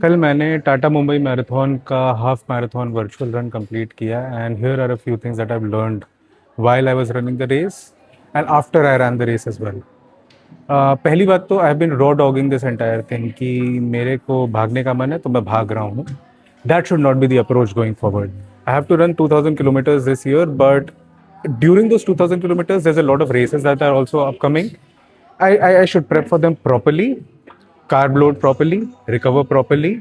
कल मैंने टाटा मुंबई मैराथन का half marathon virtual run complete किया and here are a few things that I have learned while I was running the race and after I run the race as well. पहली बात तो I have been raw dogging this entire thing कि मेरे को भागने का मन है तो मैं भाग रहा हूँ। That should not be the approach going forward. I have to run 2000 kilometers this year, but during those 2000 kilometers there's a lot of races that are also upcoming. I should prep for them properly, carb load properly, recover properly,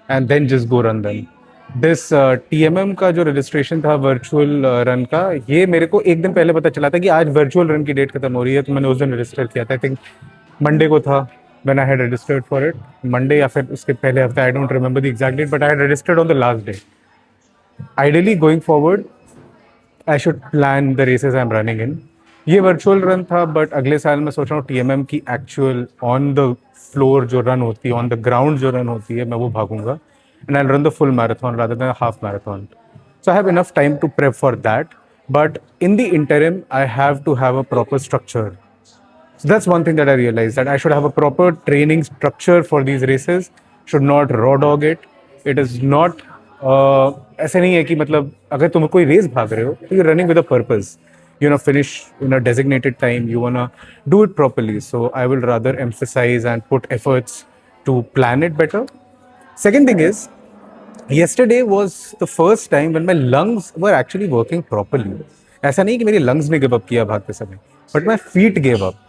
and then just go run them. This TMM का जो registration था virtual run का, ये मेरे को एक दिन पहले पता चला था कि आज वर्चुअल रन की डेट खत्म हो रही है, तो मैंने उस दिन रजिस्टर किया था। आई थिंक मंडे को था when I had registered for it. Monday या फिर उसके पहले हफ्ते, I don't remember the exact date, but I had registered on the last day. Ideally going forward I should plan the races I am running in. ये virtual run था, but अगले साल मैं सोच रहा हूँ टीएमएम की एक्चुअल ऑन द फ्लोर जो रन होती है, ऑन द ग्राउंड जो रन होती है, मैं वो भागूंगा and I run the full marathon rather than half marathon. So I have enough time to prep for that. But in the interim, I have to have a proper structure. So that's one thing that I realized, that I should have a proper training structure for these races. Should not raw dog it. It is not ऐसे नहीं है कि मतलब अगर तुम कोई race भाग रहे हो तो you're running with a purpose. You wanna finish in a designated time. You wanna do it properly. So I will rather emphasize and put efforts to plan it better. Second thing is, yesterday was the first time when my lungs were actually working properly. ऐसा नहीं कि मेरी lungs ने give up किया भागते समय, but my feet gave up.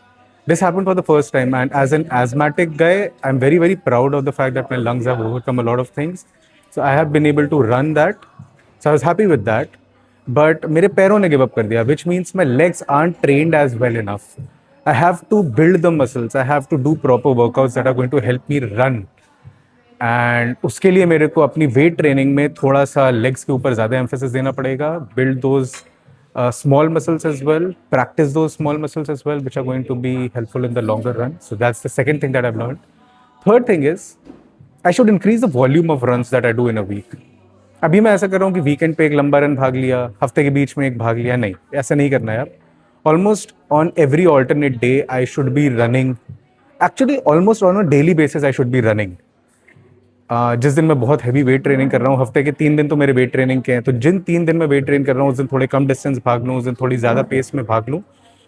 This happened for the first time, and as an asthmatic guy, I'm very very proud of the fact that my lungs have overcome a lot of things. So I have been able to run that. So I was happy with that. But मेरे पैरों ने give up कर दिया, which means my legs aren't trained as well enough. I have to build the muscles. I have to do proper workouts that are going to help me run. And उसके लिए मेरे को अपनी weight training में थोड़ा सा legs के ऊपर ज़्यादा एम्फेसिस देना पड़ेगा, build those small muscles as well, practice those small muscles as well, which are going to be helpful in the longer run. So that's the second thing that I've learned. Third thing is, I should increase the volume of runs that I do in a week. अभी मैं ऐसा कर रहा हूँ कि weekend पे एक लंबा रन भाग लिया, हफ्ते के बीच में एक भाग लिया, नहीं, ऐसा नहीं करना है यार। Almost on every alternate day I should be running. Actually almost on a daily basis I should be running. जिस दिन मैं बहुत हैवी वेट ट्रेनिंग कर रहा हूँ, हफ्ते के 3 दिन तो मेरे वेट ट्रेनिंग के हैं, तो जिन 3 दिन मैं वेट ट्रेन कर रहा हूँ उस दिन थोड़े कम डिस्टेंस भाग लूँ, उस दिन थोड़ी ज़्यादा पेस में भाग लूँ।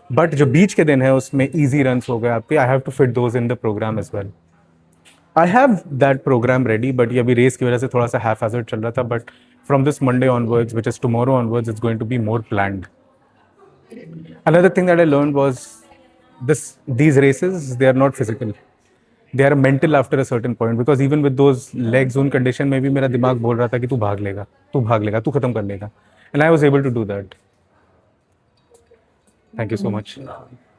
बट जो बीच के दिन है उसमें ईजी रन हो गए आपके, I have to fit those in the program as well. I have that program ready, but ये अभी रेस की वजह से थोड़ा सा हाफ हाजर्ड चल रहा था। But from this Monday onwards, which is tomorrow onwards, it's going to be more planned. Another thing that I learned was this: these races, they are not physical. They are mental after a certain point, because even with those legs उन condition में भी मेरा दिमाग बोल रहा था कि तू भाग लेगा, तू भाग लेगा, तू खत्म कर लेगा, and I was able to do that. Thank you so much.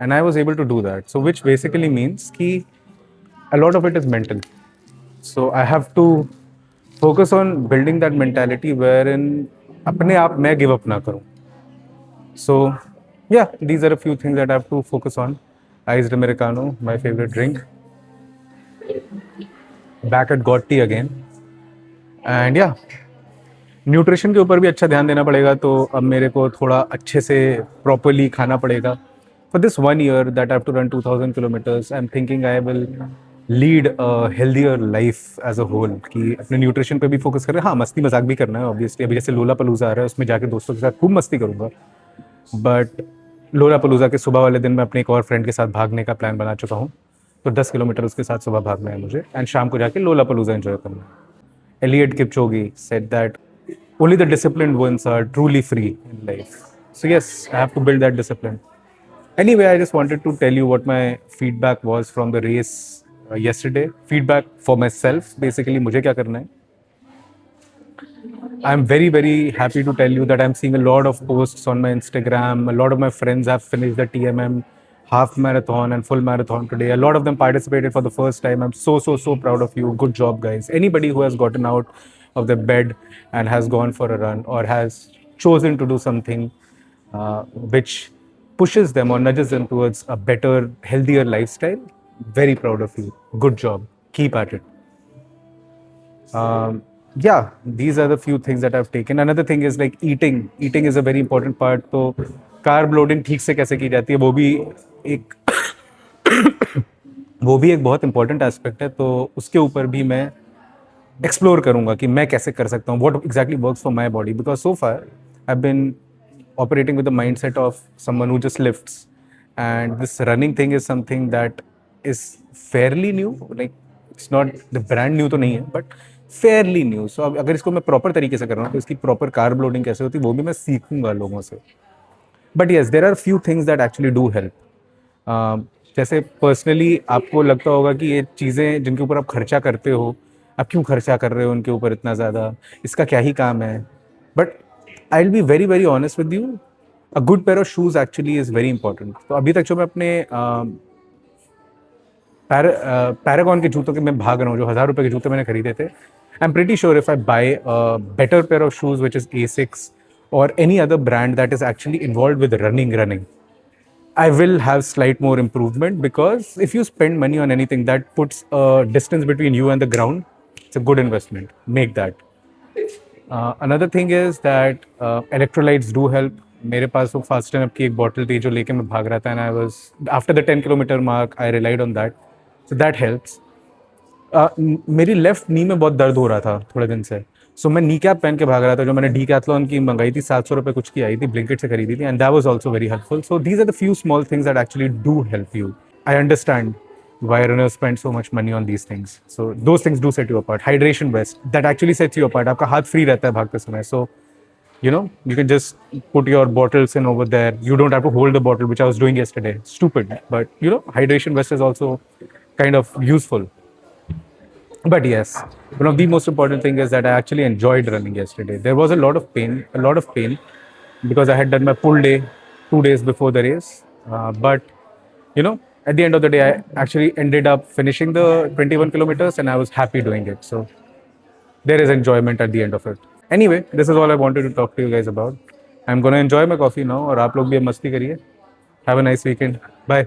And I was able to do that. So which basically means कि a lot of it is mental. So I have to focus on building that mentality wherein अपने आप मैं give up ना करूँ. So yeah, these are a few things that I have to focus on. Iced Americano, my favorite drink. Back at Got Tea again. And yeah, nutrition के ऊपर भी अच्छा ध्यान देना पड़ेगा, तो अब मेरे को थोड़ा अच्छे से प्रॉपरली खाना पड़ेगा। For this 1 year that I have to run 2000 kilometers, I am thinking I will lead a healthier life as a whole, कि अपने न्यूट्रिशन पे भी फोकस करें। हाँ, मस्ती मजाक भी करना है ऑब्वियसली। अभी जैसे लोला पलूजा आ रहा है, उसमें जाके दोस्तों के साथ खूब मस्ती करूँगा। बट लोला पलूजा के सुबह वाले दिन मैं अपने एक और फ्रेंड के साथ भागने का प्लान बना चुका हूँ, तो 10 किलोमीटर उसके साथ सुबह भागना है मुझे, एंड शाम को जाके लोला पलूजा एंजॉय करना है। Eliot Kipchoge said that only the disciplined ones are truly free in life. So yes, I have to build that discipline. Anyway, I just wanted to tell you what my feedback was from the race yesterday. Feedback for myself, basically मुझे क्या करना है। I'm very very happy to tell you that I'm seeing a lot of posts on my Instagram. A lot of my friends have finished the TMM half marathon and full marathon today. A lot of them participated for the first time. I'm so proud of you. Good job, guys. Anybody who has gotten out of their bed and has gone for a run, or has chosen to do something which pushes them or nudges them towards a better, healthier lifestyle, very proud of you. Good job. Keep at it. Yeah, these are the few things that I've taken. Another thing is like eating. Eating is a very important part. तो carb loading ठीक से कैसे की जाती है, एक वो भी एक बहुत इंपॉर्टेंट एस्पेक्ट है। तो उसके ऊपर भी मैं एक्सप्लोर करूंगा कि मैं कैसे कर सकता हूँ, what exactly works for my body, because so far I been operating with the mindset of someone who just lifts, and this running thing is something that is fairly new, like it's not the brand new तो नहीं है, but fairly new. So अब अगर इसको मैं proper तरीके से कर रहा हूँ तो इसकी प्रॉपर कार्ब लोडिंग कैसे होती है वो भी मैं सीखूंगा लोगों से. But yes, there are few things that actually do help. जैसे पर्सनली आपको लगता होगा कि ये चीज़ें जिनके ऊपर आप खर्चा करते हो, आप क्यों खर्चा कर रहे हो उनके ऊपर इतना ज़्यादा, इसका क्या ही काम है. But I will be very very honest with you, a good pair of shoes actually is very important. तो अभी तक जो मैं अपने पैरागॉन के जूतों के मैं भाग रहा हूँ, जो 1,000 रुपये के जूते मैंने खरीदे थे, I am pretty sure if I buy better pair of shoes which is A6 or any other brand that is actually involved with running, I will have slight more improvement, because if you spend money on anything that puts a distance between you and the ground, it's a good investment. Make that. Another thing is that electrolytes do help. मेरे पास वो fast enough की एक bottle थी जो लेके मैं भाग रहा था, and I was after the 10 kilometre mark I relied on that, so that helps. मेरी लेफ्ट नी में बहुत दर्द हो रहा था थोड़े दिन से, सो मैं नी कैप पहन के भाग रहा था, जो मैंने डीकैथलॉन की मंगाई थी, 700 रुपये कुछ की आई थी, ब्लिंकिट से खरीदी थी, and that was also very helpful. So these are the few small things that actually do help you. I understand why runners spend so much money on these things. So those things do set you apart. Hydration vest, that actually sets you apart. आपका हाथ free रहता है भागते समय, so you know you can just put your bottles in over there. You don't have to hold the bottle, which I was doing yesterday. Stupid, but you know, hydration vest is also kind of useful. But yes, one of the most important thing is that I actually enjoyed running yesterday. There was a lot of pain, because I had done my full day 2 days before the race. But you know, at the end of the day, I actually ended up finishing the 21 kilometers, and I was happy doing it. So there is enjoyment at the end of it. Anyway, this is all I wanted to talk to you guys about. I'm going to enjoy my coffee now, और आप लोग भी अब मस्ती करिए. Have a nice weekend. Bye.